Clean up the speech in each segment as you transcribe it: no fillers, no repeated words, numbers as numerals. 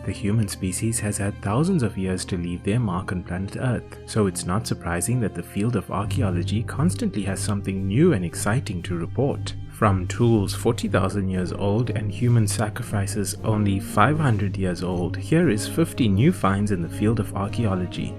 The human species has had thousands of years to leave their mark on planet Earth, so it's not surprising that the field of archaeology constantly has something new and exciting to report. From tools 40,000 years old and human sacrifices only 500 years old, here is 50 new finds in the field of archaeology.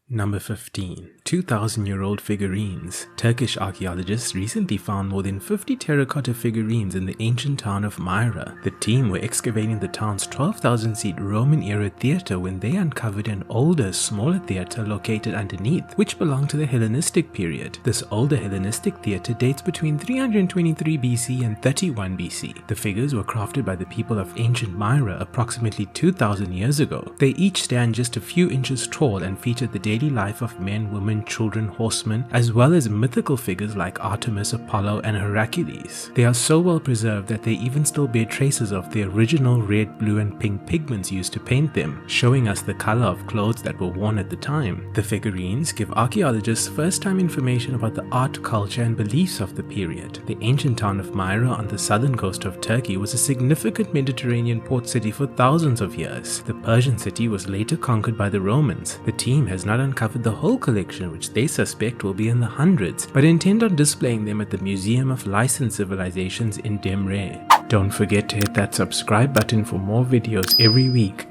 Number 15. 2,000-year-old figurines. Turkish archaeologists recently found more than 50 terracotta figurines in the ancient town of Myra. The team were excavating the town's 12,000-seat Roman-era theatre when they uncovered an older, smaller theatre located underneath, which belonged to the Hellenistic period. This older Hellenistic theatre dates between 323 BC and 31 BC. The figures were crafted by the people of ancient Myra approximately 2,000 years ago. They each stand just a few inches tall and featured the daily life of men, women, children, horsemen, as well as mythical figures like Artemis, Apollo, and Hercules. They are so well preserved that they even still bear traces of the original red, blue, and pink pigments used to paint them, showing us the color of clothes that were worn at the time. The figurines give archaeologists first-time information about the art, culture, and beliefs of the period. The ancient town of Myra on the southern coast of Turkey was a significant Mediterranean port city for thousands of years. The Persian city was later conquered by the Romans. The team has not uncovered the whole collection, which they suspect will be in the hundreds, but intend on displaying them at the Museum of Licensed Civilizations in Demre. Don't forget to hit that subscribe button for more videos every week.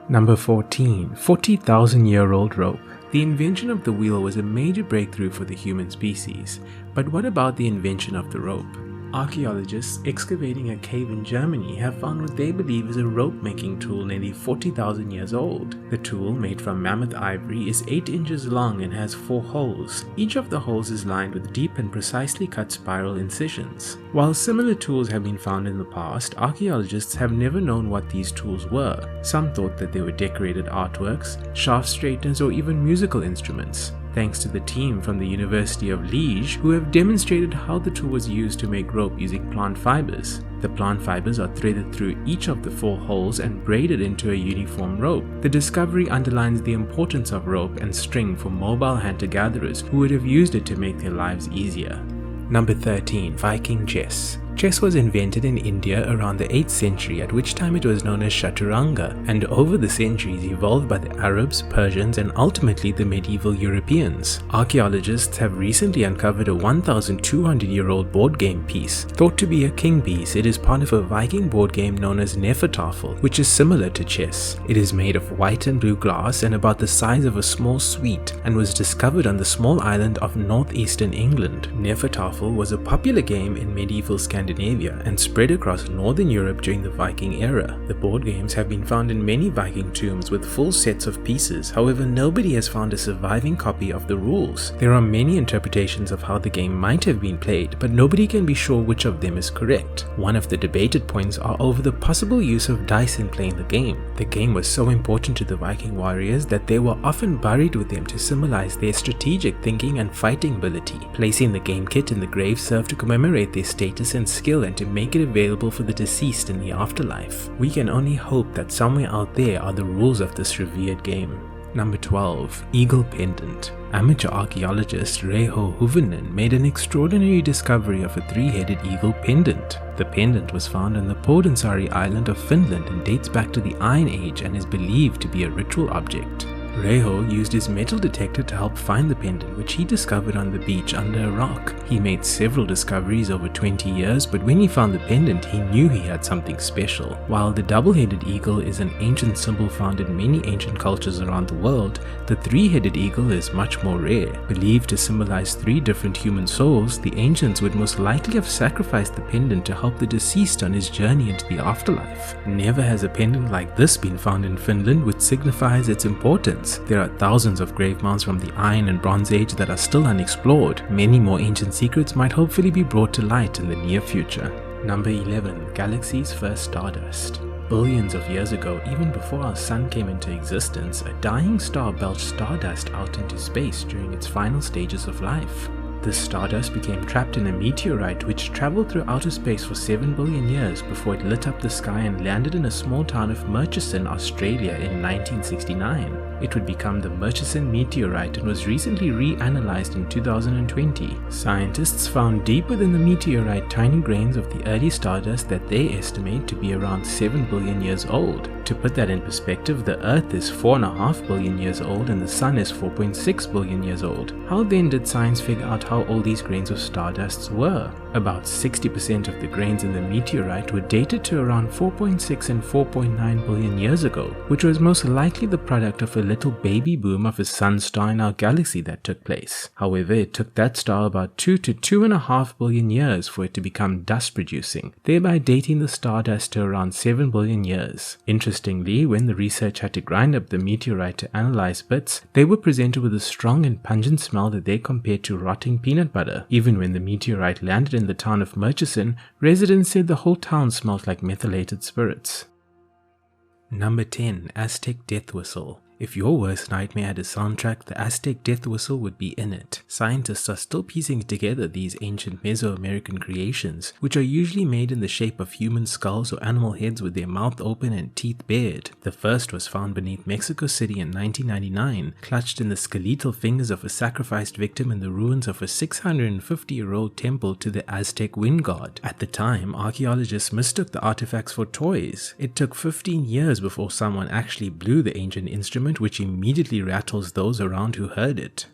Number 14. 40,000-year-old rope. The invention of the wheel was a major breakthrough for the human species, but what about the invention of the rope? Archaeologists excavating a cave in Germany have found what they believe is a rope-making tool nearly 40,000 years old. The tool, made from mammoth ivory, is 8 inches long and has 4 holes. Each of the holes is lined with deep and precisely cut spiral incisions. While similar tools have been found in the past, archaeologists have never known what these tools were. Some thought that they were decorated artworks, shaft straighteners, or even musical instruments. Thanks to the team from the University of Liège, who have demonstrated how the tool was used to make rope using plant fibers. The plant fibers are threaded through each of the 4 holes and braided into a uniform rope. The discovery underlines the importance of rope and string for mobile hunter-gatherers who would have used it to make their lives easier. Number 13. Viking chess. Chess was invented in India around the 8th century, at which time it was known as chaturanga, and over the centuries evolved by the Arabs, Persians, and ultimately the medieval Europeans. Archaeologists have recently uncovered a 1,200-year-old board game piece. Thought to be a king piece, it is part of a Viking board game known as Nefertafel, which is similar to chess. It is made of white and blue glass and about the size of a small sweet, and was discovered on the small island of northeastern England. Nefertafel was a popular game in medieval Scandinavia and spread across northern Europe during the Viking era. The board games have been found in many Viking tombs with full sets of pieces, however nobody has found a surviving copy of the rules. There are many interpretations of how the game might have been played, but nobody can be sure which of them is correct. One of the debated points are over the possible use of dice in playing the game. The game was so important to the Viking warriors that they were often buried with them to symbolize their strategic thinking and fighting ability. Placing the game kit in the grave served to commemorate their status and skill and to make it available for the deceased in the afterlife. We can only hope that somewhere out there are the rules of this revered game. Number 12. Eagle pendant. Amateur archaeologist Reiho Huvinen made an extraordinary discovery of a 3-headed eagle pendant. The pendant was found on the Pohjois island of Finland and dates back to the Iron Age and is believed to be a ritual object. Reiho used his metal detector to help find the pendant, which he discovered on the beach under a rock. He made several discoveries over 20 years, but when he found the pendant, he knew he had something special. While the double-headed eagle is an ancient symbol found in many ancient cultures around the world, the 3-headed eagle is much more rare. Believed to symbolize 3 different human souls, the ancients would most likely have sacrificed the pendant to help the deceased on his journey into the afterlife. Never has a pendant like this been found in Finland, which signifies its importance. There are thousands of grave mounds from the Iron and Bronze Age that are still unexplored. Many more ancient secrets might hopefully be brought to light in the near future. Number 11. Galaxy's first stardust. Billions of years ago, even before our sun came into existence, a dying star belched stardust out into space during its final stages of life. This stardust became trapped in a meteorite which traveled through outer space for 7 billion years before it lit up the sky and landed in a small town of Murchison, Australia in 1969. It would become the Murchison meteorite and was recently reanalyzed in 2020. Scientists found deep within the meteorite tiny grains of the early stardust that they estimate to be around 7 billion years old. To put that in perspective, the Earth is 4.5 billion years old and the Sun is 4.6 billion years old. How then did science figure out how old these grains of stardusts were? About 60% of the grains in the meteorite were dated to around 4.6 and 4.9 billion years ago, which was most likely the product of a little baby boom of a sun star in our galaxy that took place. However, it took that star about 2 to 2.5 billion years for it to become dust producing, thereby dating the stardust to around 7 billion years. Interestingly, when the research had to grind up the meteorite to analyze bits, they were presented with a strong and pungent smell that they compared to rotting peanut butter. Even when the meteorite landed in the town of Murchison, residents said the whole town smelled like methylated spirits. Number 10. Aztec Death Whistle. If your worst nightmare had a soundtrack, the Aztec death whistle would be in it. Scientists are still piecing together these ancient Mesoamerican creations, which are usually made in the shape of human skulls or animal heads with their mouth open and teeth bared. The first was found beneath Mexico City in 1999, clutched in the skeletal fingers of a sacrificed victim in the ruins of a 650-year-old temple to the Aztec wind god. At the time, archaeologists mistook the artifacts for toys. It took 15 years before someone actually blew the ancient instrument, which immediately rattles those around who heard it.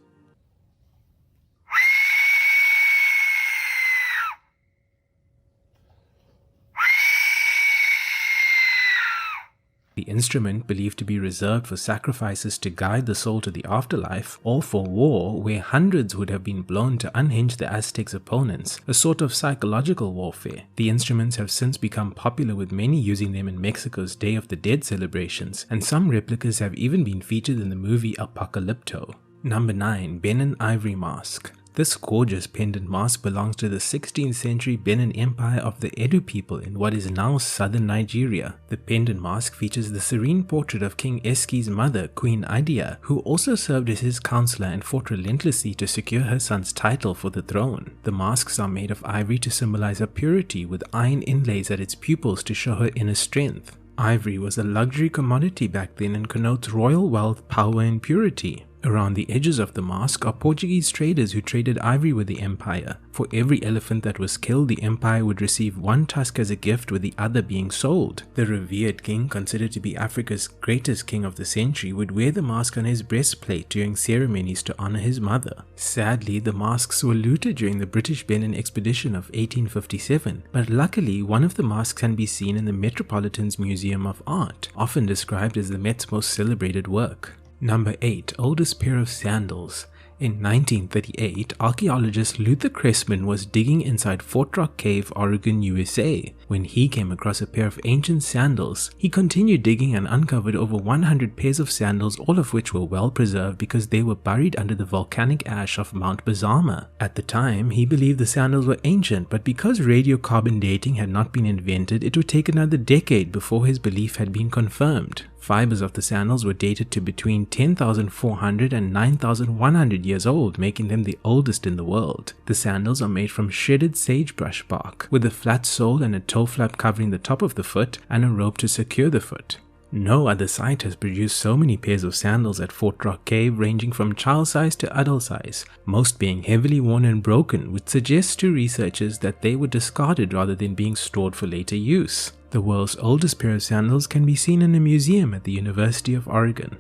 The instrument, believed to be reserved for sacrifices to guide the soul to the afterlife, or for war, where hundreds would have been blown to unhinge the Aztecs' opponents, a sort of psychological warfare. The instruments have since become popular, with many using them in Mexico's Day of the Dead celebrations, and some replicas have even been featured in the movie Apocalypto. Number 9. Benin Ivory Mask. This gorgeous pendant mask belongs to the 16th century Benin Empire of the Edo people in what is now southern Nigeria. The pendant mask features the serene portrait of King Eski's mother, Queen Idia, who also served as his counselor and fought relentlessly to secure her son's title for the throne. The masks are made of ivory to symbolize her purity, with iron inlays at its pupils to show her inner strength. Ivory was a luxury commodity back then and connotes royal wealth, power, and purity. Around the edges of the mask are Portuguese traders who traded ivory with the empire. For every elephant that was killed, the empire would receive one tusk as a gift, with the other being sold. The revered king, considered to be Africa's greatest king of the century, would wear the mask on his breastplate during ceremonies to honor his mother. Sadly, the masks were looted during the British Benin expedition of 1857, but luckily one of the masks can be seen in the Metropolitan's Museum of Art, often described as the Met's most celebrated work. Number 8. Oldest pair of sandals. In 1938, archaeologist Luther Cressman was digging inside Fort Rock Cave, Oregon, USA. When he came across a pair of ancient sandals, he continued digging and uncovered over 100 pairs of sandals, all of which were well preserved because they were buried under the volcanic ash of Mount Bazama. At the time, he believed the sandals were ancient, but because radiocarbon dating had not been invented, it would take another decade before his belief had been confirmed. Fibers of the sandals were dated to between 10,400 and 9,100 years old, making them the oldest in the world. The sandals are made from shredded sagebrush bark, with a flat sole and a toe flap covering the top of the foot and a rope to secure the foot. No other site has produced so many pairs of sandals at Fort Rock Cave, ranging from child size to adult size, most being heavily worn and broken, which suggests to researchers that they were discarded rather than being stored for later use. The world's oldest pair of sandals can be seen in a museum at the University of Oregon.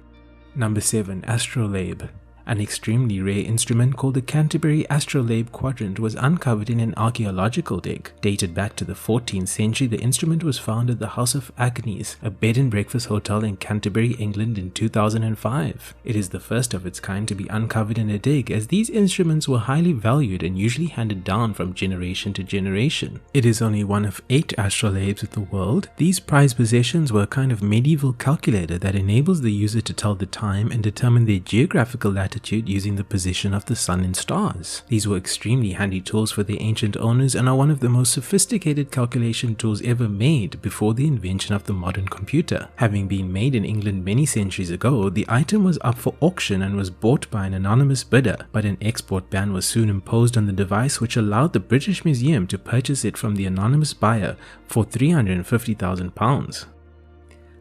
Number 7. Astrolabe. An extremely rare instrument called the Canterbury Astrolabe Quadrant was uncovered in an archaeological dig. Dated back to the 14th century, the instrument was found at the House of Agnes, a bed and breakfast hotel in Canterbury, England in 2005. It is the first of its kind to be uncovered in a dig, as these instruments were highly valued and usually handed down from generation to generation. It is only one of 8 astrolabes in the world. These prized possessions were a kind of medieval calculator that enables the user to tell the time and determine their geographical latitude altitude using the position of the sun and stars. These were extremely handy tools for the ancient owners and are one of the most sophisticated calculation tools ever made before the invention of the modern computer. Having been made in England many centuries ago, the item was up for auction and was bought by an anonymous bidder, but an export ban was soon imposed on the device, which allowed the British Museum to purchase it from the anonymous buyer for £350,000.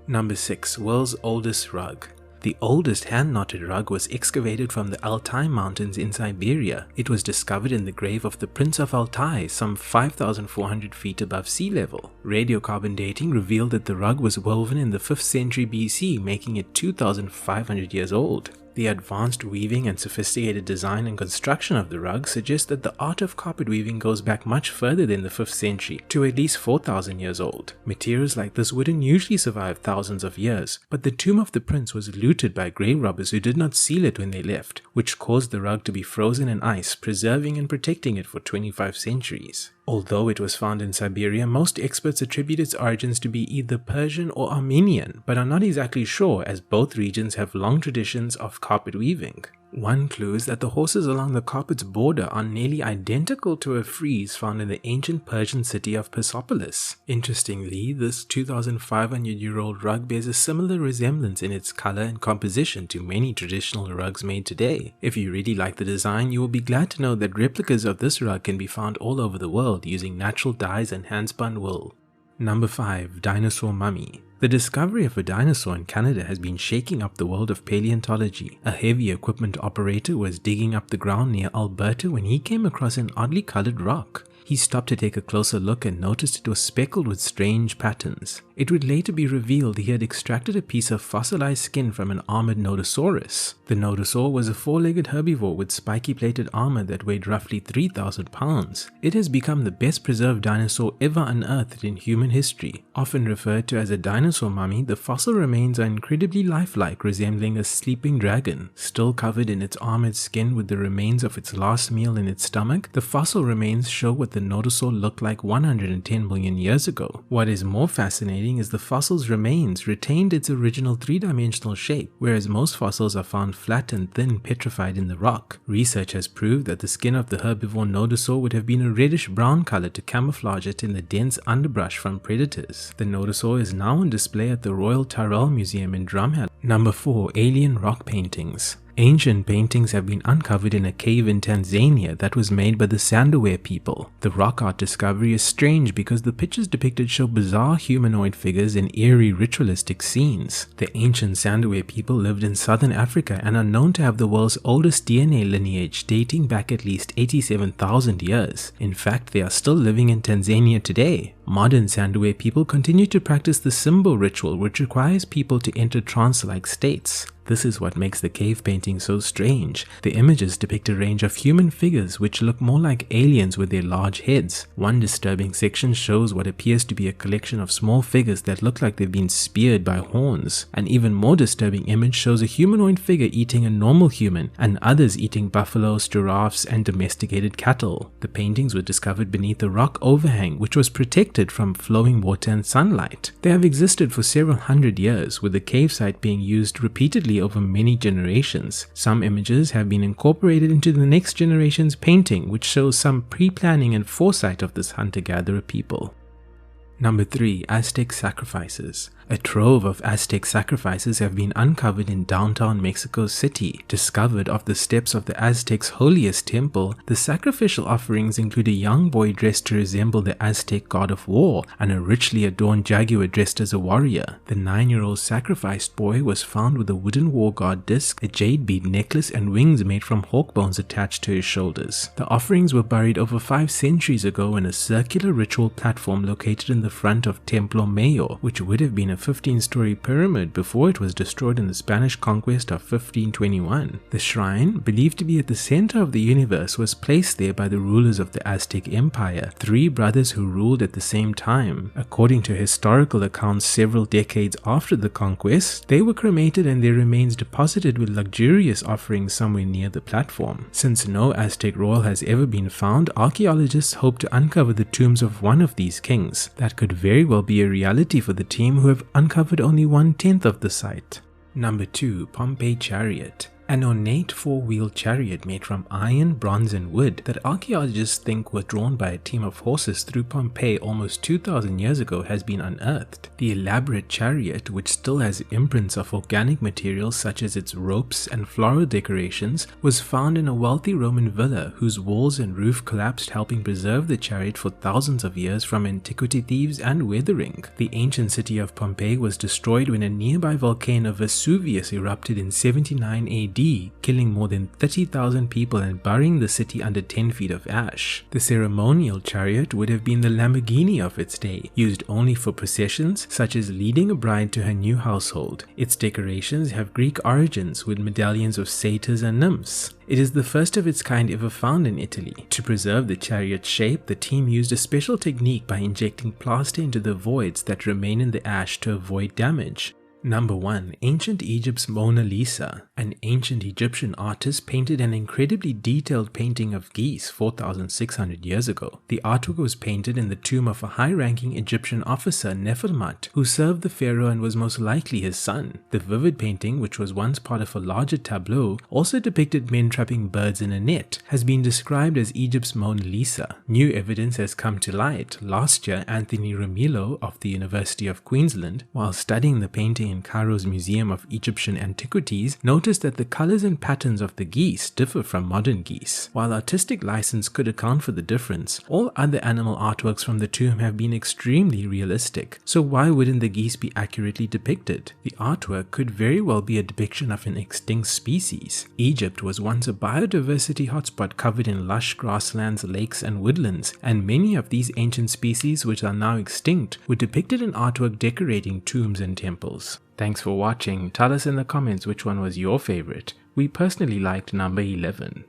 Number 6. World's oldest rug. The oldest hand-knotted rug was excavated from the Altai Mountains in Siberia. It was discovered in the grave of the Prince of Altai, some 5,400 feet above sea level. Radiocarbon dating revealed that the rug was woven in the 5th century BC, making it 2,500 years old. The advanced weaving and sophisticated design and construction of the rug suggest that the art of carpet weaving goes back much further than the 5th century, to at least 4,000 years old. Materials like this wouldn't usually survive thousands of years, but the tomb of the prince was looted by grave robbers who did not seal it when they left, which caused the rug to be frozen in ice, preserving and protecting it for 25 centuries. Although it was found in Siberia, most experts attribute its origins to be either Persian or Armenian, but are not exactly sure as both regions have long traditions of carpet weaving. One clue is that the horses along the carpet's border are nearly identical to a frieze found in the ancient Persian city of Persepolis. Interestingly, this 2,500-year-old rug bears a similar resemblance in its color and composition to many traditional rugs made today. If you really like the design, you will be glad to know that replicas of this rug can be found all over the world using natural dyes and hand-spun wool. Number 5. Dinosaur mummy. The discovery of a dinosaur in Canada has been shaking up the world of paleontology. A heavy equipment operator was digging up the ground near Alberta when he came across an oddly colored rock. He stopped to take a closer look and noticed it was speckled with strange patterns. It would later be revealed he had extracted a piece of fossilized skin from an armored nodosaurus. The nodosaur was a four-legged herbivore with spiky plated armor that weighed roughly 3,000 pounds. It has become the best preserved dinosaur ever unearthed in human history. Often referred to as a dinosaur mummy, the fossil remains are incredibly lifelike, resembling a sleeping dragon. Still covered in its armored skin with the remains of its last meal in its stomach, the fossil remains show what the nodosaur looked like 110 million years ago. What is more fascinating is the fossil's remains retained its original three-dimensional shape, whereas most fossils are found flat and thin petrified in the rock. Research has proved that the skin of the herbivore nodosaur would have been a reddish-brown color to camouflage it in the dense underbrush from predators. The nodosaur is now on display at the Royal Tyrrell Museum in Drumheller. Number 4. Alien rock paintings. Ancient paintings have been uncovered in a cave in Tanzania that was made by the Sandalware people. The rock art discovery is strange because the pictures depicted show bizarre humanoid figures in eerie ritualistic scenes. The ancient Sandalware people lived in southern Africa and are known to have the world's oldest DNA lineage dating back at least 87,000 years. In fact, they are still living in Tanzania today. Modern Sandalware people continue to practice the symbol ritual, which requires people to enter trance-like states. This is what makes the cave painting so strange. The images depict a range of human figures which look more like aliens with their large heads. One disturbing section shows what appears to be a collection of small figures that look like they've been speared by horns. An even more disturbing image shows a humanoid figure eating a normal human and others eating buffaloes, giraffes, and domesticated cattle. The paintings were discovered beneath a rock overhang which was protected from flowing water and sunlight. They have existed for several hundred years, with the cave site being used repeatedly over many generations. Some images have been incorporated into the next generation's painting, which shows some pre-planning and foresight of this hunter-gatherer people. Number 3. Aztec sacrifices. A trove of Aztec sacrifices have been uncovered in downtown Mexico City. Discovered off the steps of the Aztecs' holiest temple, the sacrificial offerings include a young boy dressed to resemble the Aztec god of war and a richly adorned jaguar dressed as a warrior. The 9-year-old sacrificed boy was found with a wooden war god disc, a jade bead necklace, and wings made from hawk bones attached to his shoulders. The offerings were buried over 5 centuries ago in a circular ritual platform located in the front of Templo Mayor, which would have been a 15-story pyramid before it was destroyed in the Spanish conquest of 1521. The shrine, believed to be at the center of the universe, was placed there by the rulers of the Aztec Empire, 3 brothers who ruled at the same time. According to historical accounts, several decades after the conquest, they were cremated and their remains deposited with luxurious offerings somewhere near the platform. Since no Aztec royal has ever been found, archaeologists hope to uncover the tombs of one of these kings. That could very well be a reality for the team, who have uncovered only 1/10 of the site. Number 2. Pompeii chariot. An ornate four-wheeled chariot made from iron, bronze and wood that archaeologists think were drawn by a team of horses through Pompeii almost 2000 years ago has been unearthed. The elaborate chariot, which still has imprints of organic materials such as its ropes and floral decorations, was found in a wealthy Roman villa whose walls and roof collapsed, helping preserve the chariot for thousands of years from antiquity thieves and weathering. The ancient city of Pompeii was destroyed when a nearby volcano Vesuvius erupted in 79 AD, killing more than 30,000 people and burying the city under 10 feet of ash. The ceremonial chariot would have been the Lamborghini of its day, used only for processions such as leading a bride to her new household. Its decorations have Greek origins with medallions of satyrs and nymphs. It is the first of its kind ever found in Italy. To preserve the chariot's shape, the team used a special technique by injecting plaster into the voids that remain in the ash to avoid damage. Number 1. Ancient Egypt's Mona Lisa. An ancient Egyptian artist painted an incredibly detailed painting of geese 4,600 years ago. The artwork was painted in the tomb of a high-ranking Egyptian officer, Nefermat, who served the pharaoh and was most likely his son. The vivid painting, which was once part of a larger tableau, also depicted men trapping birds in a net, has been described as Egypt's Mona Lisa. New evidence has come to light. Last year, Anthony Romilo of the University of Queensland, while studying the painting in Cairo's Museum of Egyptian Antiquities, noticed that the colors and patterns of the geese differ from modern geese. While artistic license could account for the difference, all other animal artworks from the tomb have been extremely realistic, so why wouldn't the geese be accurately depicted? The artwork could very well be a depiction of an extinct species. Egypt was once a biodiversity hotspot covered in lush grasslands, lakes and woodlands, and many of these ancient species, which are now extinct, were depicted in artwork decorating tombs and temples. Thanks for watching. Tell us in the comments which one was your favorite. We personally liked number 11.